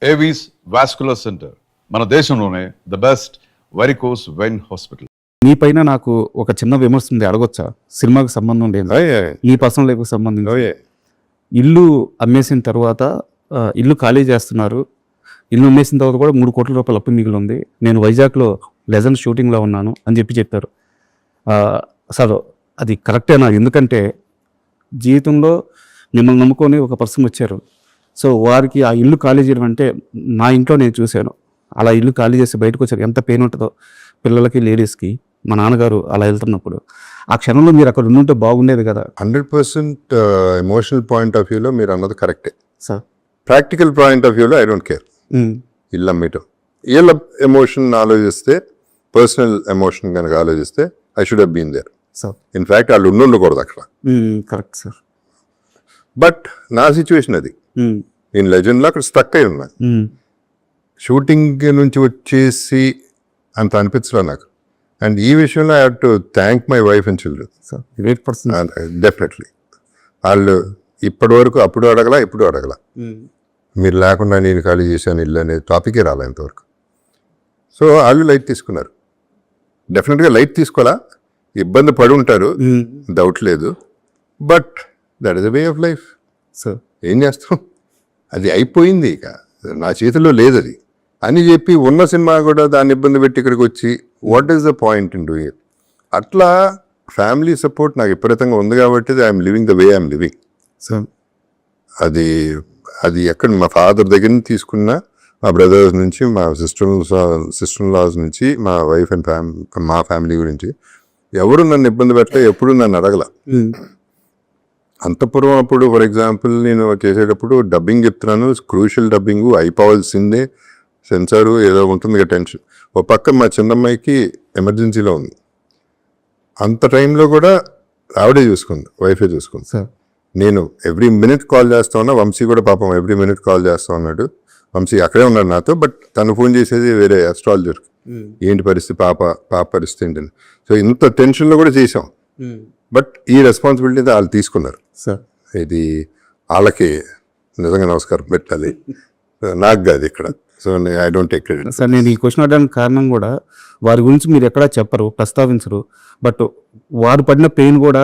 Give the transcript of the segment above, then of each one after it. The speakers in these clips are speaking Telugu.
ఏవీస్ వాస్కులర్ సెంటర్ మన దేశంలోనే the best varicose vein hospital. మీ పైన నాకు ఒక చిన్న విమర్శ ఉంది, అడగొచ్చా? సినిమాకి సంబంధం లేదు, ఈ పర్సనల్ లైఫ్కి సంబంధించి. ఇల్లు అమ్మేసిన తర్వాత ఇల్లు ఖాళీ చేస్తున్నారు. ఇల్లు అమ్మేసిన తర్వాత కూడా 3 కోట్ల రూపాయల అప్పు మిగిలి ఉంది. నేను వైజాగ్లో లెజెండ్ షూటింగ్లో ఉన్నాను అని చెప్పారు. సార్ అది కరెక్టేనా? ఎందుకంటే జీవితంలో మిమ్మల్ని నమ్ముకొని ఒక పర్సన్ వచ్చారు. సో వారికి ఆ ఇల్లు ఖాళీ చేయడం అంటే, నా ఇంట్లో నేను చూశాను, అలా ఇల్లు ఖాళీ చేసి బయటకు వచ్చారు, ఎంత పెయిన్ ఉంటుందో పిల్లలకి, లేడీస్కి. మా నాన్నగారు అలా వెళ్తున్నప్పుడు ఆ క్షణంలో మీరు అక్కడ ఉంటే బాగుండేది కదా. 100% ఎమోషనల్ పాయింట్ ఆఫ్ వ్యూలో మీరు అన్నది కరెక్టే సార్. ప్రాక్టికల్ పాయింట్ ఆఫ్ వ్యూలో ఐ డోంట్ కేర్. ఇల్లు అమ్మేయటం, వీళ్ళ ఎమోషన్ ఆలోచిస్తే, పర్సనల్ ఎమోషన్ కనుక ఆలోచిస్తే I should have been there. In fact వాళ్ళు ఉండకూడదు అక్కడ. Correct sir. బట్ నా సిచ్యువేషన్ అది. నేను లెజెండ్లో అక్కడ స్టక్ అయి ఉన్నా. షూటింగ్ నుంచి వచ్చేసి అంత అనిపించలే నాకు. అండ్ ఈ విషయంలో I have to thank my wife and children. Definitely వాళ్ళు ఇప్పటి వరకు అప్పుడు అడగలా, ఇప్పుడు అడగలా. మీరు లేకుండా నేను ఖాళీ చేశాను ఇల్లు అనే టాపికే రాలే ఇంతవరకు. సో వాళ్ళు లైట్ తీసుకున్నారు. డెఫినెట్గా లైట్ తీసుకోవాలా, ఇబ్బంది పడి ఉంటారు, డౌట్ లేదు. But that is the way of life. So ఏం చేస్తాం, అది అయిపోయింది, ఇక నా చేతిలో లేదు అది అని చెప్పి ఉన్న సినిమా కూడా దాన్ని ఇబ్బంది పెట్టి ఇక్కడికి వచ్చి what is the point in doing it? అట్లా ఫ్యామిలీ సపోర్ట్ నాకు విపరీతంగా ఉంది కాబట్టి I'm living the way I'm living. So అది ఎక్కడ మా ఫాదర్ దగ్గర నుంచి తీసుకున్న, మా బ్రదర్స్ నుంచి, మా సిస్టర్ లాస్ నుంచి, మా వైఫ్ అండ్ మా ఫ్యామిలీ గురించి ఎవరు నన్ను ఇబ్బంది పెట్టలే, ఎప్పుడు నన్ను అడగల. అంతపురం అప్పుడు ఫర్ ఎగ్జాంపుల్ నేను చేసేటప్పుడు డబ్బింగ్ చెప్తున్నాను, క్రూషియల్ డబ్బింగ్ అయిపోవాల్సిందే, సెన్సారు ఏదో ఉంటుంది టెన్షన్. ఒక పక్క మా చిన్నమ్మాయికి ఎమర్జెన్సీలో ఉంది. అంత టైంలో కూడా ఆవిడే చూసుకుంది, వైఫే చూసుకుంది. నేను ఎవ్రీ మినిట్ కాల్ చేస్తా ఉన్నా, వంశీ కూడా పాపం ఎవ్రీ మినిట్ కాల్ చేస్తా ఉన్నాడు. వంశీ అక్కడే ఉన్నాడు నాతో, బట్ తను ఫోన్ చేసేది వేరే అస్ట్రాలజర్, ఏంటి పరిస్థితి, పాప పరిస్థితి ఏంటని. సో ఇంత టెన్షన్లో కూడా చేసాం. బట్ ఈ రెస్పాన్సిబిలిటీ వాళ్ళు తీసుకున్నారు. ఇది వాళ్ళకి నిజంగా నమస్కారం పెట్టాలి, నాకు కాదు ఇక్కడ. So I don't take credit. Sir నేను ఈ క్వశ్చన్ అడగడానికి కారణం కూడా, వారి గురించి మీరు ఎక్కడా చెప్పరు, ప్రస్తావించరు, బట్ వారు పడిన పెయిన్ కూడా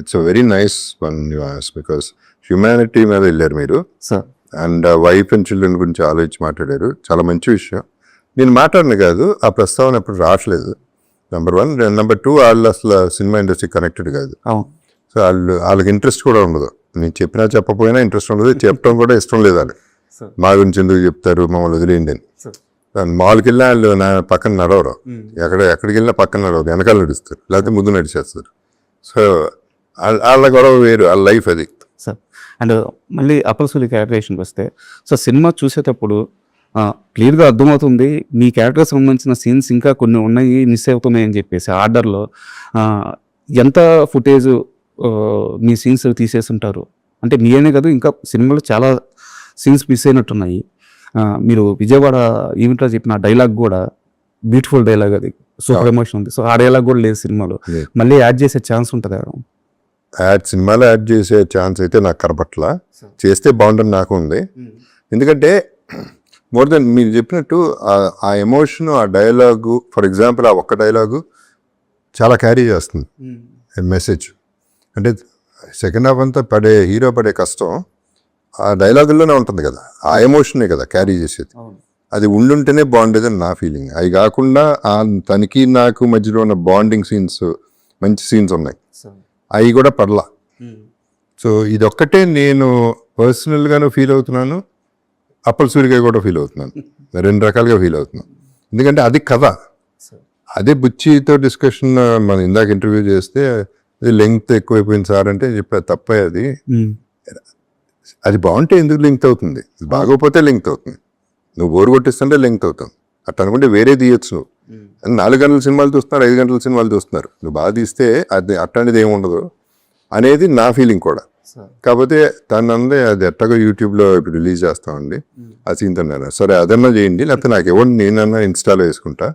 it's very nice one you ask, because humanity మీద వెళ్ళారు మీరు. అండ్ వైఫ్ అండ్ చిల్డ్రన్ గురించి ఆలోచించి మాట్లాడారు, చాలా మంచి విషయం. నేను మాట్లాడిన కాదు, ఆ ప్రస్తావన ఎప్పుడు రావట్లేదు, నెంబర్ 1. నెంబర్ 2, వాళ్ళు అసలు సినిమా ఇండస్ట్రీ కనెక్టెడ్ కాదు. సో వాళ్ళకి ఇంట్రెస్ట్ కూడా ఉండదు. నేను చెప్పినా చెప్పకపోయినా ఇంట్రెస్ట్ ఉండదు, చెప్పడం కూడా ఇష్టం లేదు. వాళ్ళు మా గురించి ఎందుకు చెప్తారు, మమ్మల్ని వదిలేయండి అని. మాల్కి వెళ్ళినా వాళ్ళు నా పక్కన నడవరు, ఎక్కడికి వెళ్ళినా పక్కన నడవరు, వెనకాల నడుస్తారు, లేకపోతే ముందు నడిచేస్తారు. సో వాళ్ళ గొడవ వేరు, వాళ్ళ లైఫ్ అది. సార్ అండ్ మళ్ళీ అప్పలసూరి క్యారెక్టరేషన్కి వస్తే, సో సినిమా చూసేటప్పుడు క్లియర్గా అర్థమవుతుంది మీ క్యారెక్టర్ సంబంధించిన సీన్స్ ఇంకా కొన్ని ఉన్నాయి, మిస్ అవుతున్నాయి అని చెప్పేసి. ఆర్డర్లో ఎంత ఫుటేజ్ మీ సీన్స్ తీసేస్తుంటారు అంటే, మీరే కదా, ఇంకా సినిమాలో చాలా సీన్స్ మిస్ అయినట్టున్నాయి. మీరు విజయవాడ ఈవెంట్లో చెప్పిన డైలాగ్ కూడా బ్యూటిఫుల్ డైలాగ్, అది సూపర్ ఎమోషన్ ఉంది. సో ఆ డైలాగ్ కూడా లేదు సినిమాలో, మళ్ళీ యాడ్ చేసే ఛాన్స్ ఉంటుంది. సినిమాలో యాడ్ చేసే ఛాన్స్ అయితే నాకు కనపట్ల, చేస్తే బాగుంటుంది నాకు ఉంది. ఎందుకంటే మోర్ దెన్ మీరు చెప్పినట్టు ఆ ఎమోషన్, ఆ డైలాగు, ఫర్ ఎగ్జాంపుల్ ఆ ఒక్క డైలాగు చాలా క్యారీ చేస్తుంది మెసేజ్. అంటే సెకండ్ హాఫ్ అంతా హీరో పడే కష్టం ఆ డైలాగుల్లోనే ఉంటుంది కదా, ఆ ఎమోషనే కదా క్యారీ చేసేది. అది ఉండుంటేనే బాగుండేదని నా ఫీలింగ్. అవి కాకుండా తనకి నాకు మధ్యలో ఉన్న బాండింగ్ సీన్స్, మంచి సీన్స్ ఉన్నాయి, అవి కూడా పడలా. సో ఇదొక్కటే నేను పర్సనల్గాను ఫీల్ అవుతున్నాను, అప్పలసూరిగా కూడా ఫీల్ అవుతున్నాను, 2 రకాలుగా ఫీల్ అవుతున్నాను. ఎందుకంటే అది కథ. అదే బుచ్చితో డిస్కషన్ మనం ఇందాక ఇంటర్వ్యూ చేస్తే, అది లెంగ్త్ ఎక్కువైపోయింది సార్ అంటే చెప్పారు, తప్పే అది. అది బాగుంటే ఎందుకు లింక్ అవుతుంది, బాగోపోతే లింక్ అవుతుంది. నువ్వు బోరు కొట్టిస్తుంటే లింక్ అవుతావు, అట్లా అనుకుంటే వేరే తీయొచ్చు. నువ్వు 4 గంటల సినిమాలు చూస్తున్నారు, 5 గంటల సినిమాలు చూస్తున్నారు, నువ్వు బాగా తీస్తే అది అట్లాంటిది ఏమి ఉండదు అనేది నా ఫీలింగ్ కూడా. కాకపోతే తను అందే అది ఎట్టగా యూట్యూబ్లో ఇప్పుడు రిలీజ్ చేస్తామండి ఆ సీన్ తన్నారు, సరే అదన్నా చేయండి, లేకపోతే నాకు ఎవరు నేనన్నా ఇన్స్టాలో వేసుకుంటా.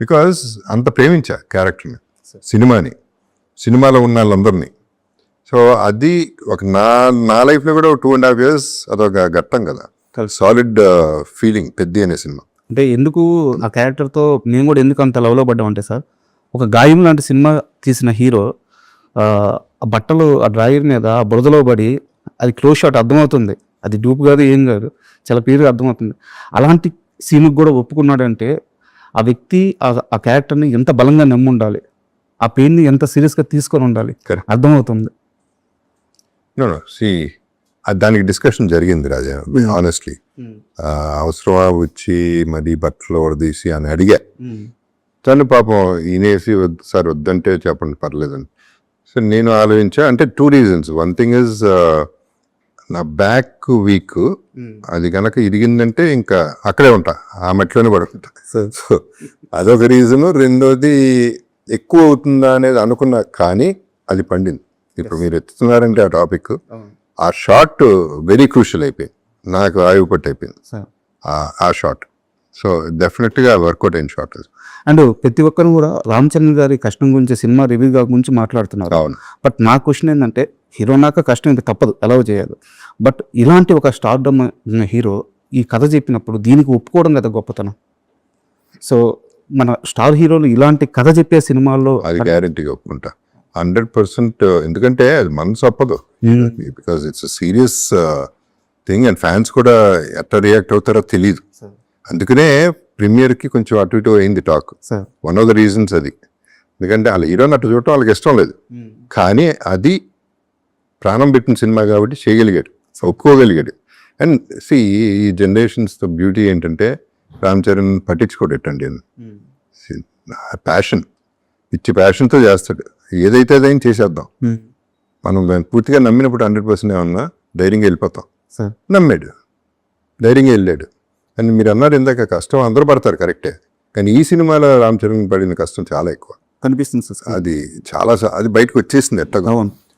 బికాజ్ అంత ప్రేమించా క్యారెక్టర్ని, సినిమాలో ఉన్న వాళ్ళందరినీ. సో అది ఒక నా లైఫ్లో కూడా 2.5 years అదొక ఘట్టం కదా, సాలిడ్ ఫీలింగ్ పెద్ద అనే సినిమా. అంటే ఎందుకు ఆ క్యారెక్టర్తో నేను కూడా ఎందుకు అంత లవ్లో పడ్డామంటే సార్, ఒక గాయం లాంటి సినిమా తీసిన హీరో ఆ బట్టలు ఆ డ్రాయర్ మీద ఆ బురదలో పడి అది క్లోజ్ షాట్ అర్థమవుతుంది, అది డూప్ కాదు ఏం కాదు, చాలా క్లియర్గా అర్థమవుతుంది. అలాంటి సీన్కి కూడా ఒప్పుకున్నాడంటే ఆ వ్యక్తి ఆ క్యారెక్టర్ని ఎంత బలంగా నమ్మి ఉండాలి, ఆ పెయిన్ని ఎంత సీరియస్గా తీసుకొని ఉండాలి, అర్థమవుతుంది. దానికి డిస్కషన్ జరిగింది రాజా, ఆనెస్ట్లీ. అవసరమా వచ్చి మరి బట్టలు వడదీసి అని అడిగా. తను పాపం ఈనేసి సార్ వద్దంటే చెప్పండి పర్లేదని. సో నేను ఆలోచించా, అంటే 2 reasons. వన్ థింగ్ ఇస్ నా బ్యాక్ వీక్, అది కనుక ఇరిగిందంటే ఇంకా అక్కడే ఉంటా, ఆ మట్టిలోనే పడుకుంటా. సో అదొక రీజను. రెండోది ఎక్కువ అవుతుందా అనేది అనుకున్నా, కానీ అది పండింది. ఇప్పుడు మీరు ఎత్తుతున్నారంటే ఆ టాపిక్, ఆ షాట్ వెరీ క్రూషియల్ అయిపోయింది, నాకు ఆయువు పట్టు అయిపోయింది ఆ షాట్. సో డెఫినెట్గా వర్కౌట్ అయిన షాట్. అండ్ ప్రతి ఒక్కరు కూడా రామ్ చరణ్ గారి కష్టం గురించి సినిమా రివ్యూ గురించి మాట్లాడుతున్నారు. అవును. బట్ నా క్వశ్చన్ ఏంటంటే, హీరో నాక కష్టం ఇంత తప్పదు, ఎలా చేయాలి. బట్ ఇలాంటి ఒక స్టార్డమ్ ఉన్న హీరో ఈ కథ చెప్పినప్పుడు దీనికి ఒప్పుకోవడం కదా గొప్పతనం. సో మన స్టార్ హీరోలు ఇలాంటి కథ చెప్పే సినిమాల్లో అది గ్యారంటీగా ఒప్పుకుంటా 100%. ఎందుకంటే అది మనసు ఒప్పదు, because it's serious thing and fans కూడా ఎట్లా రియాక్ట్ అవుతారో తెలియదు. అందుకనే ప్రీమియర్కి కొంచెం అటు ఇటు అయింది talk. One of the reasons అది. ఎందుకంటే వాళ్ళ హీరోని అటు చూడటం వాళ్ళకి ఇష్టం లేదు, కానీ అది ప్రాణం పెట్టిన సినిమా కాబట్టి చేయగలిగాడు, ఒప్పుకోగలిగాడు. అండ్ ఈ జనరేషన్స్తో బ్యూటీ ఏంటంటే రామ్ చరణ్ పట్టించుకోడటండి, ప్యాషన్ పిచ్చి ప్యాషన్తో చేస్తాడు. ఏదైతే అదైనా చేసేద్దాం, మనం పూర్తిగా నమ్మినప్పుడు 100% ఏమన్నా ధైర్యంగా వెళ్ళిపోతాం. నమ్మాడు, ధైర్యంగా వెళ్ళాడు. అని మీరు అన్నారు ఇందాక, కష్టం అందరూ పడతారు కరెక్టే, కానీ ఈ సినిమాలో రామ్ చరణ్ పడిన కష్టం చాలా ఎక్కువ కనిపిస్తుంది సార్. అది చాలా అది బయటకు వచ్చేసింది ఎట్టగా.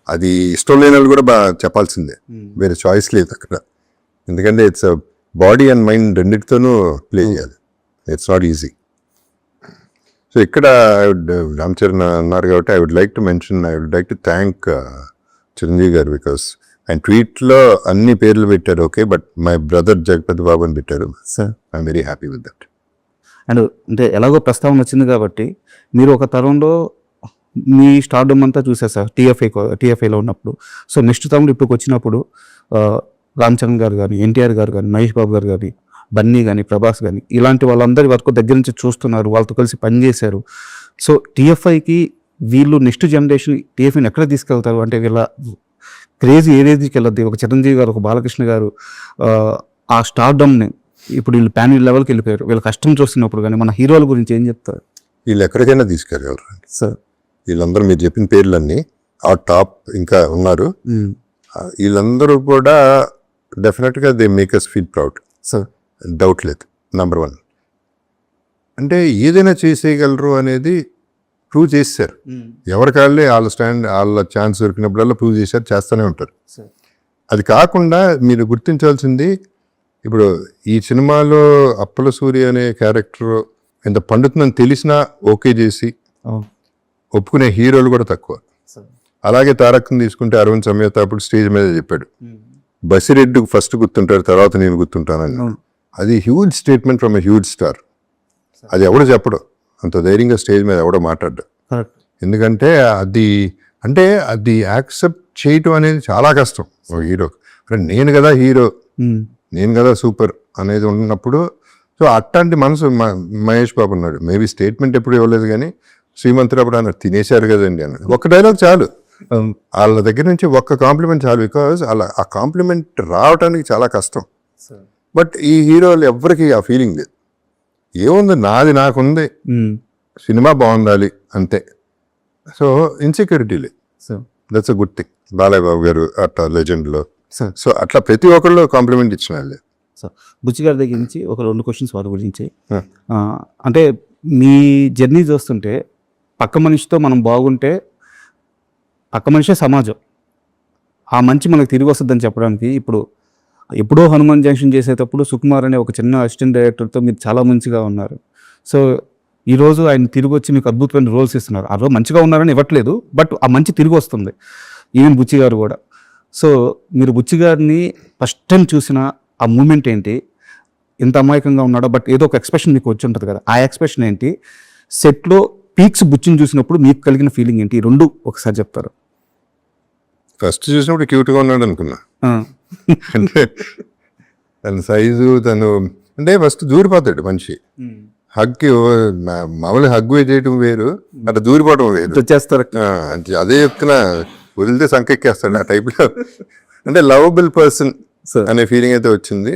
అది ఇష్టం లేని వాళ్ళు కూడా బాగా చెప్పాల్సిందే, వేరే చాయిస్ లేదు అక్కడ. ఎందుకంటే ఇట్స్ బాడీ అండ్ మైండ్ రెండింటితోనూ ప్లే చేయాలి, ఇట్స్ నాట్ ఈజీ. సో ఇక్కడ రామ్ చరణ్ అన్నారు కాబట్టి I would like to thank Chiranjeevi గారు, బికాస్ ఆయన ట్వీట్లో అన్ని పేర్లు పెట్టారు, okay, but my brother Jagapathi Babu అని పెట్టారు. Sir I'm very happy with that. And అంటే ఎలాగో ప్రస్తావన వచ్చింది కాబట్టి, మీరు ఒక తరంలో మీ స్టార్డమ్ అంతా చూసారు సార్ టీఎఫ్ఐలో ఉన్నప్పుడు. సో నెక్స్ట్ తరంలో ఇప్పుడు వచ్చినప్పుడు రామ్ చరణ్ గారు కానీ, ఎన్టీఆర్ గారు కానీ, మహేష్ బాబు గారు కానీ, బన్నీ కానీ, ప్రభాస్ కానీ, ఇలాంటి వాళ్ళందరి వరకు దగ్గర నుంచి చూస్తున్నారు, వాళ్ళతో కలిసి పనిచేశారు. సో టీఎఫ్ఐకి వీళ్ళు నెక్స్ట్ జనరేషన్ టీఎఫ్ఐని ఎక్కడ తీసుకెళ్తారు అంటే, వీళ్ళ క్రేజ్ ఏ రేంజ్కి వెళ్ళద్ది. ఒక చిరంజీవి గారు, ఒక బాలకృష్ణ గారు ఆ స్టార్డమ్ని ఇప్పుడు వీళ్ళు ప్యాన్ లెవెల్కి వెళ్ళిపోయారు. వీళ్ళ కష్టం చూస్తున్నప్పుడు కానీ మన హీరోల గురించి ఏం చెప్తారు? వీళ్ళు ఎక్కడికైనా తీసుకెళ్ళగలరు సార్. వీళ్ళందరూ మీరు చెప్పిన పేర్లన్నీ ఆ టాప్ ఇంకా ఉన్నారు. వీళ్ళందరూ కూడా డెఫినెట్గా they make us feel proud sir, doubt లేదు. నెంబర్ 1 అంటే ఏదైనా చేసేయగలరు అనేది ప్రూవ్ చేశారు. ఎవరికాళ్ళే వాళ్ళ ఛాన్స్ దొరికినప్పుడల్లా ప్రూవ్ చేశారు, చేస్తూనే ఉంటారు. అది కాకుండా మీరు గుర్తించాల్సింది, ఇప్పుడు ఈ సినిమాలో అప్పల సూర్య అనే క్యారెక్టర్ ఎంత పండుతుందని తెలిసినా ఓకే చేసి ఒప్పుకునే హీరోలు కూడా తక్కువ. అలాగే తారక్ని తీసుకుంటే అరవింద్ సమేత అప్పుడు స్టేజ్ మీద చెప్పాడు, బసిరెడ్డికి ఫస్ట్ గుర్తుంటాడు, తర్వాత నేను గుర్తుంటానని. అది huge statement from a huge star. అది ఎవడో చెప్పడు, అంత ధైర్యంగా స్టేజ్ మీద ఎవడో మాట్లాడ్డా. ఎందుకంటే అది యాక్సెప్ట్ చేయటం అనేది చాలా కష్టం ఒక హీరోకి. నేను కదా హీరో, నేను కదా సూపర్ అనేది ఉన్నప్పుడు. సో అట్లాంటి మనసు మహేష్ బాబు ఉన్నాడు. మేబీ స్టేట్మెంట్ ఎప్పుడు ఇవ్వలేదు, కానీ శ్రీమంతుడు అన్నారు తినేశారు కదండి అన్నాడు. ఒక డైలాగ్ చాలు, వాళ్ళ దగ్గర నుంచి ఒక్క కాంప్లిమెంట్ చాలు. బికాజ్ ఆ కాంప్లిమెంట్ రావడానికి చాలా కష్టం. బట్ ఈ హీరోలు ఎవ్వరికి ఆ ఫీలింగ్ లేదు. ఏముంది, నాది నాకుంది, సినిమా బాగుండాలి అంతే. సో ఇన్సెక్యూరిటీ లేదు. That's a good thing. Balayya Babu గారు అట్లా లెజెండ్లో. సో అట్లా ప్రతి ఒక్కళ్ళు కాంప్లిమెంట్ ఇచ్చిన వాళ్ళే. సో బుచ్చి గారి దగ్గర నుంచి ఒక 2 క్వశ్చన్స్ వారి గురించి. అంటే మీ జర్నీ చూస్తుంటే పక్క మనిషితో మనం బాగుంటే పక్క మనిషే సమాజం, ఆ మంచి మనకు తిరిగి వస్తుందని చెప్పడానికి ఎప్పుడో హనుమాన్ జంక్షన్ చేసేటప్పుడు సుకుమార్ అనే ఒక చిన్న అసిస్టెంట్ డైరెక్టర్తో మీరు చాలా మంచిగా ఉన్నారు. సో ఈరోజు ఆయన తిరిగి వచ్చి మీకు అద్భుతమైన రోల్స్ ఇస్తున్నారు. ఆ రోజు మంచిగా ఉన్నారని ఇవ్వట్లేదు, బట్ ఆ మంచి తిరిగి వస్తుంది. ఈవెన్ బుచ్చి గారు కూడా. సో మీరు బుచ్చి గారిని ఫస్ట్ టైం చూసిన ఆ మూమెంట్ ఏంటి? ఇంత అమాయకంగా ఉన్నాడో, బట్ ఏదో ఒక ఎక్స్ప్రెషన్ మీకు వచ్చి ఉంటుంది కదా, ఆ ఎక్స్ప్రెషన్ ఏంటి? సెట్లో పీక్స్ బుచ్చిని చూసినప్పుడు మీకు కలిగిన ఫీలింగ్ ఏంటి? ఈ రెండు ఒకసారి చెప్తారు. ఫస్ట్ చూసినప్పుడు క్యూట్గా ఉన్నాడు అనుకున్నా. అంటే తన సైజు, తను అంటే ఫస్ట్ దూరిపోతాడు మనిషి. హగ్కి మామూలుగా హగ్గు చేయటం వేరు, అట్లా దూరిపోవడం వేరు. వచ్చేస్తారు. అంటే అదే చెప్తున్నా, వదిలితే సంకెక్కేస్తాడు ఆ టైప్లో. అంటే లవబుల్ పర్సన్ అనే ఫీలింగ్ అయితే వచ్చింది.